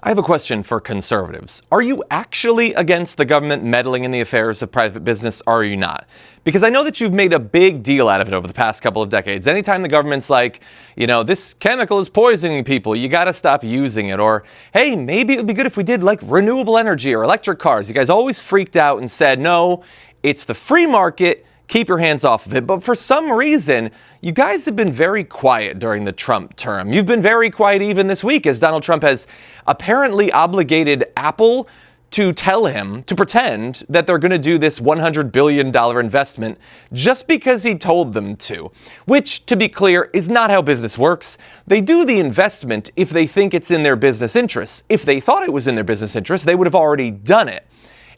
I have a question for conservatives. Are you actually against the government meddling in the affairs of private business, or are you not? Because I know that you've made a big deal out of it over the past couple of decades. Anytime the government's like, this chemical is poisoning people, you gotta stop using it. Or, hey, maybe it would be good if we did like renewable energy or electric cars. You guys always freaked out and said, no, it's the free market. Keep your hands off of it. But for some reason, you guys have been very quiet during the Trump term. You've been very quiet even this week, as Donald Trump has apparently obligated Apple to tell him to pretend that they're going to do this $100 billion investment just because he told them to. Which, to be clear, is not how business works. They do the investment if they think it's in their business interests. If they thought it was in their business interests, they would have already done it.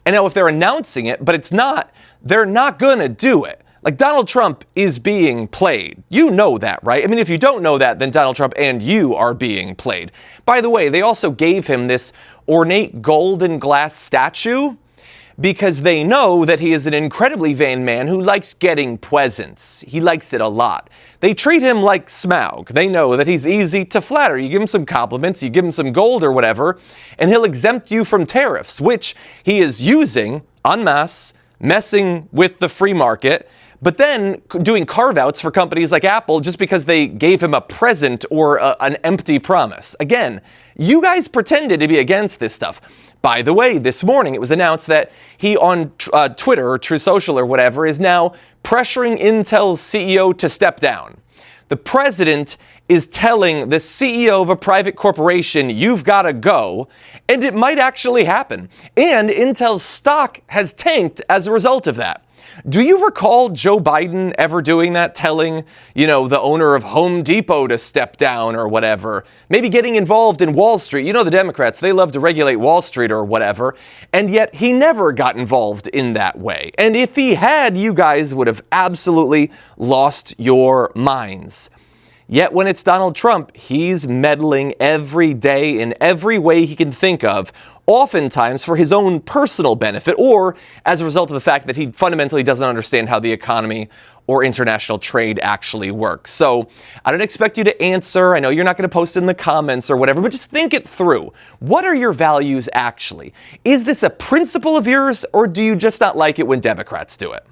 And now if they're announcing it, but it's not, they're not going to do it. Like, Donald Trump is being played. You know that, right? I mean, if you don't know that, then Donald Trump and you are being played. By the way, they also gave him this ornate golden glass statue because they know that he is an incredibly vain man who likes getting presents. He likes it a lot. They treat him like Smaug. They know that he's easy to flatter. You give him some compliments, you give him some gold or whatever, and he'll exempt you from tariffs, which he is using en masse, messing with the free market, but then doing carve-outs for companies like Apple just because they gave him a present or an empty promise. Again, you guys pretended to be against this stuff. By the way, this morning it was announced that he on Twitter or True Social or whatever is now pressuring Intel's CEO to step down. The president is telling the CEO of a private corporation, you've got to go, and it might actually happen. And Intel's stock has tanked as a result of that. Do you recall Joe Biden ever doing that, telling, the owner of Home Depot to step down or whatever? Maybe getting involved in Wall Street. The Democrats, they love to regulate Wall Street or whatever. And yet he never got involved in that way. And if he had, you guys would have absolutely lost your minds. Yet when it's Donald Trump, he's meddling every day in every way he can think of, oftentimes for his own personal benefit or as a result of the fact that he fundamentally doesn't understand how the economy or international trade actually works. So I don't expect you to answer. I know you're not going to post in the comments or whatever, but just think it through. What are your values actually? Is this a principle of yours, or do you just not like it when Democrats do it?